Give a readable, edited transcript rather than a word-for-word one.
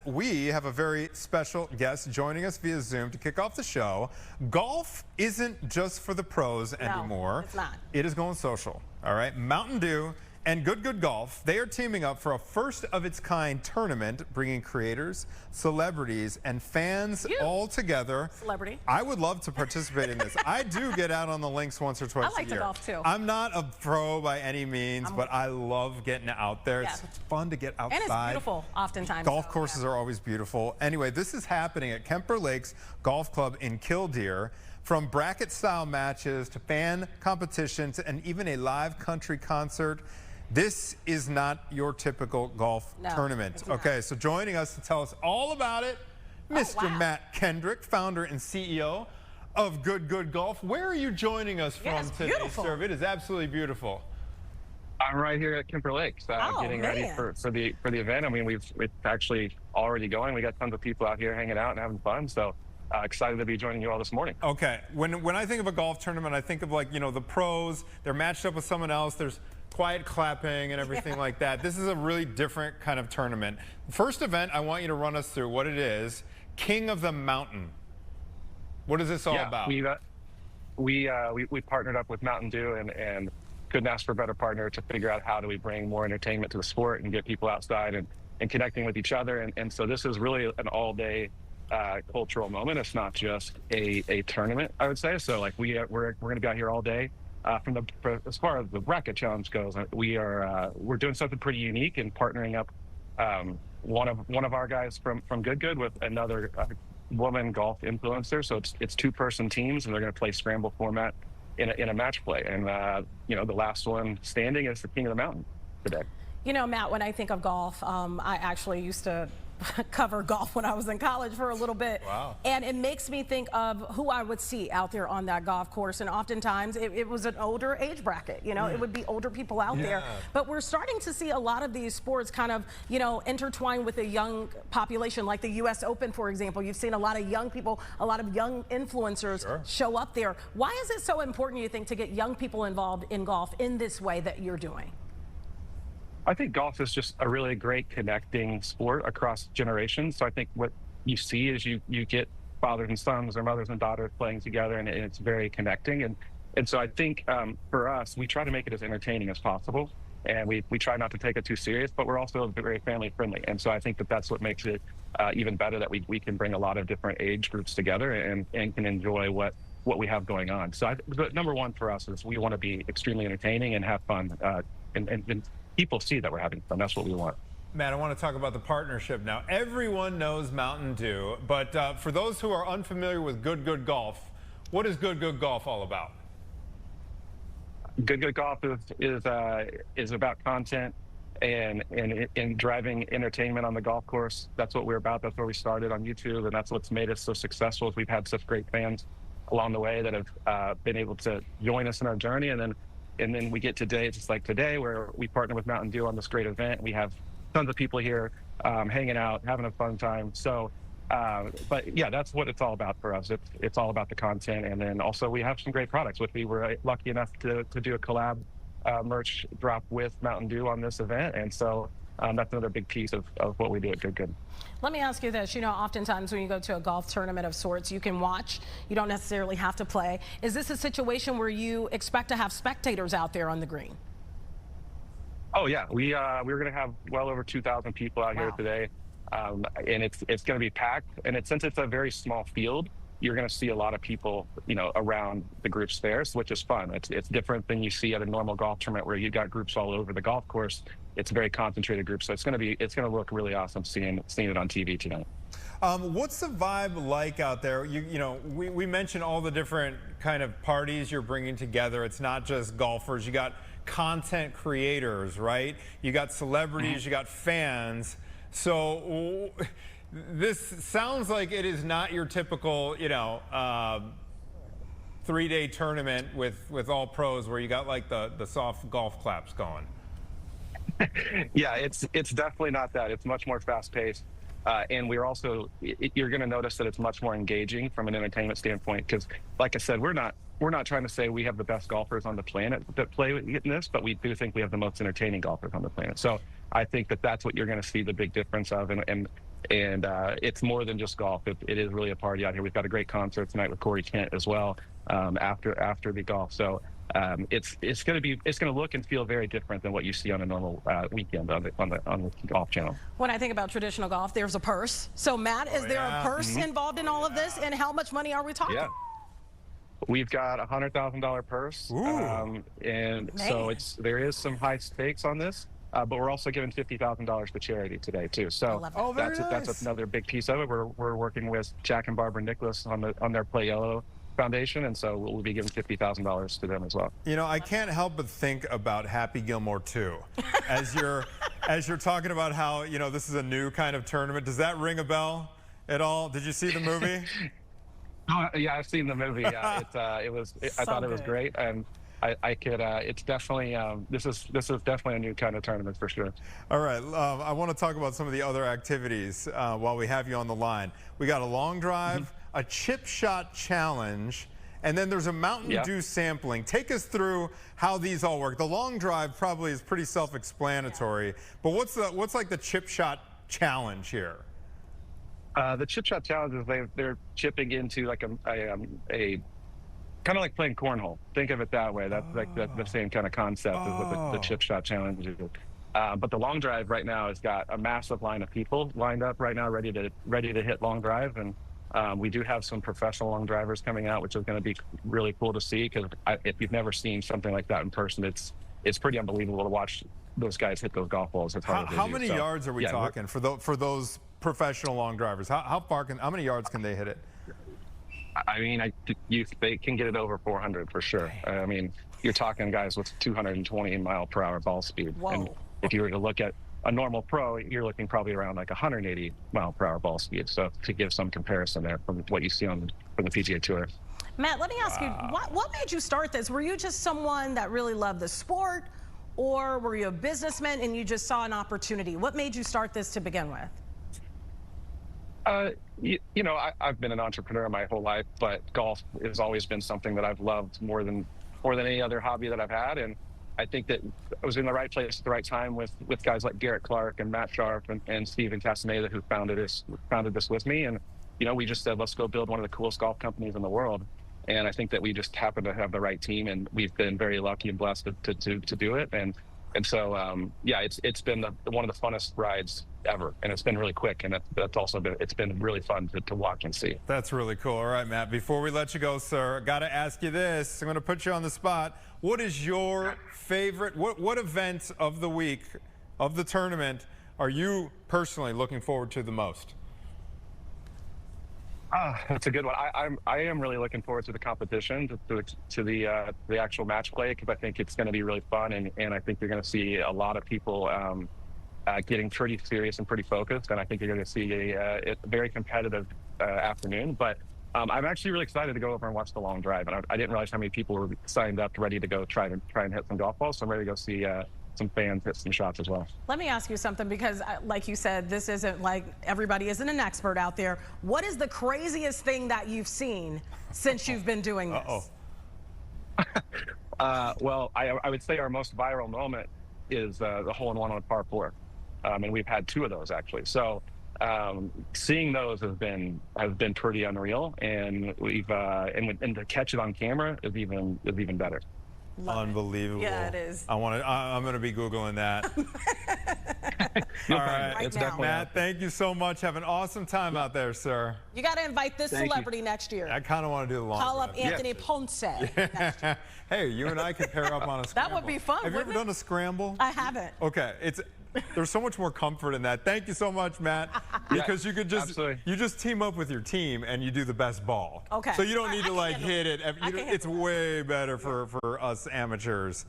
we have a very special guest joining us via Zoom to kick off the show. Golf isn't just for the pros anymore. No, it's not. It is going social. All right, Mountain Dew and Good Golf, they are teaming up for a first-of-its-kind tournament, bringing creators, celebrities, and fans all together. Celebrity. I would love to participate in this. I do get out on the links once or twice I like a year. to golf, too. I'm not a pro by any means, but I love getting out there. Yeah. It's such fun to get outside. And it's beautiful, oftentimes. Golf courses are always beautiful. Anyway, this is happening at Kemper Lakes Golf Club in Kildeer. From bracket-style matches to fan competitions and even a live country concert, this is not your typical golf tournament. Okay, so joining us to tell us all about it, Mr. Matt Kendrick, founder and CEO of Good Golf. Where are you joining us from today, sir? It is absolutely beautiful. I'm right here at Kemper Lakes, getting ready for the event. I mean, it's actually already going. We got tons of people out here hanging out and having fun. So excited to be joining you all this morning. Okay, when I think of a golf tournament, I think of, like, you know, the pros. They're matched up with someone else. There's quiet clapping and everything like that. This is a really different kind of tournament. First event, I want you to run us through what it is. King of the Mountain. What is this all about? We partnered up with Mountain Dew and couldn't ask for a better partner to figure out how do we bring more entertainment to the sport and get people outside and connecting with each other. And so this is really an all-day cultural moment. It's not just a tournament, I would say. So like we're going to be out here all day. As far as the bracket challenge goes, we're doing something pretty unique and partnering up one of our guys from Good with another woman golf influencer. So it's two-person teams, and they're going to play scramble format in a match play. And you know, the last one standing is the King of the Mountain today. You know, Matt, when I think of golf, I actually used to cover golf when I was in college for a little bit. Wow. And it makes me think of who I would see out there on that golf course. And oftentimes it was an older age bracket, you know, it would be older people out there. But we're starting to see a lot of these sports kind of, you know, intertwine with a young population, like the US Open, for example. You've seen a lot of young people, a lot of young influencers show up there. Why is it so important, you think, to get young people involved in golf in this way that you're doing? I think golf is just a really great connecting sport across generations. So I think what you see is you get fathers and sons or mothers and daughters playing together, and it's very connecting. And so I think for us, we try to make it as entertaining as possible, and we try not to take it too serious, but we're also very family friendly. And so I think that's what makes it even better, that we can bring a lot of different age groups together and can enjoy what we have going on. So but number one for us is we want to be extremely entertaining and have fun, and people see that we're having fun. That's what we want. Matt, I want to talk about the partnership now. Everyone knows Mountain Dew, but for those who are unfamiliar with Good Golf, what is Good Golf all about? Good Golf is about content and driving entertainment on the golf course. That's what we're about. That's where we started on YouTube, and that's what's made us so successful. We've had such great fans along the way that have been able to join us in our journey, and then we get to days just like today where we partner with Mountain Dew on this great event. We have tons of people here hanging out, having a fun time. So, but yeah, that's what it's all about for us. It's all about the content. And then also we have some great products, which we were lucky enough to do a collab merch drop with Mountain Dew on this event. And so that's another big piece of what we do at Good. Let me ask you this. You know, oftentimes when you go to a golf tournament of sorts, you can watch. You don't necessarily have to play. Is this a situation where you expect to have spectators out there on the green? Oh, yeah. We're going to have well over 2,000 people out here today. And it's going to be packed. And since it's a very small field, you're going to see a lot of people, you know, around the groups there, which is fun. It's different than you see at a normal golf tournament where you got groups all over the golf course. It's a very concentrated group, so it's going to look really awesome seeing it on TV tonight. What's the vibe like out there? You know, we mentioned all the different kind of parties you're bringing together. It's not just golfers. You got content creators, right? You got celebrities. You got fans. So this sounds like it is not your typical, you know, 3-day tournament with all pros where you got like the soft golf claps going. Yeah, it's definitely not that. It's much more fast-paced, and we're also you're going to notice that it's much more engaging from an entertainment standpoint. Because, like I said, we're not trying to say we have the best golfers on the planet that play in this, but we do think we have the most entertaining golfers on the planet. So I think that's what you're going to see the big difference of, and And it's more than just golf. It is really a party out here. We've got a great concert tonight with Corey Kent as well after the golf. So it's going to look and feel very different than what you see on a normal weekend on the Golf Channel. When I think about traditional golf, there's a purse. So Matt, is there a purse involved in all of this, and how much money are we talking? Yeah. We've got a $100,000 purse, and so there is some high stakes on this, but we're also giving $50,000 to charity today too. So that's another big piece of it. We're working with Jack and Barbara Nicholas on their Play Yellow Foundation, and so we'll be giving $50,000 to them as well. You know, I can't help but think about Happy Gilmore 2 as you're talking about how, you know, this is a new kind of tournament. Does that ring a bell at all? Did you see the movie? Oh, yeah, I've seen the movie. Yeah, I thought it was great, and I could. It's definitely. This is definitely a new kind of tournament for sure. All right, I want to talk about some of the other activities while we have you on the line. We got a long drive, a chip shot challenge, and then there's a Mountain Dew sampling. Take us through how these all work. The long drive probably is pretty self-explanatory, but what's like the chip shot challenge here? The chip shot challenge is they're chipping into like a kind of like playing cornhole. Think of it that way. That's like the same kind of concept as what the chip shot challenge is. But the long drive right now has got a massive line of people lined up right now, ready to hit long drive, and we do have some professional long drivers coming out, which is going to be really cool to see, because if you've never seen something like that in person, it's pretty unbelievable to watch those guys hit those golf balls. How many yards are we talking for those professional long drivers? How many yards can they hit it? I mean, they can get it over 400 for sure. I mean, you're talking guys with 220-mile-per-hour ball speed. Whoa. And if you were to look at a normal pro, you're looking probably around like 180-mile-per-hour ball speed. So to give some comparison there from what you see from the PGA Tour. Matt, let me ask you, what made you start this? Were you just someone that really loved the sport, or were you a businessman and you just saw an opportunity? What made you start this to begin with? You know, I've been an entrepreneur my whole life, but golf has always been something that I've loved more than any other hobby that I've had. And I think that I was in the right place at the right time with guys like Garrett Clark and Matt Sharp and Steven Castaneda, who founded this with me. And, you know, we just said, let's go build one of the coolest golf companies in the world. And I think that we just happened to have the right team, and we've been very lucky and blessed to do it. And so, yeah, it's been one of the funnest rides ever, and it's been really quick, and that's also it's been really fun to watch and see. That's really cool. All right, Matt, before we let you go, sir, got to ask you this. I'm going to put you on the spot. What is your favorite, what event of the week, of the tournament, are you personally looking forward to the most? That's a good one. I am really looking forward to the competition, to the actual match play, because I think it's going to be really fun, and I think you're going to see a lot of people getting pretty serious and pretty focused, and I think you're going to see a very competitive afternoon. But I'm actually really excited to go over and watch the long drive, and I didn't realize how many people were signed up, ready to go try and hit some golf balls. So I'm ready to go see some fans hit some shots as well. Let me ask you something, because like you said, this isn't like everybody isn't an expert out there. What is the craziest thing that you've seen since you've been doing this? Well, I would say our most viral moment is the hole-in-one on par 4, and we've had 2 of those actually. So seeing those has been pretty unreal, and and to catch it on camera is even better. Unbelievable. Yeah, it is. I'm going to be Googling that. All right. It's definitely Matt, thank you so much. Have an awesome time out there, sir. You got to invite this celebrity next year. I kind of want to do the long Call up drive. Anthony Ponce next year. Hey, you and I could pair up on a scramble. That would be fun. Have you ever done a scramble? I haven't. Okay. There's so much more comfort in that. Thank you so much, Matt. Because you could just team up with your team and you do the best ball. Okay. So you don't need to like hit it. It's way better for us amateurs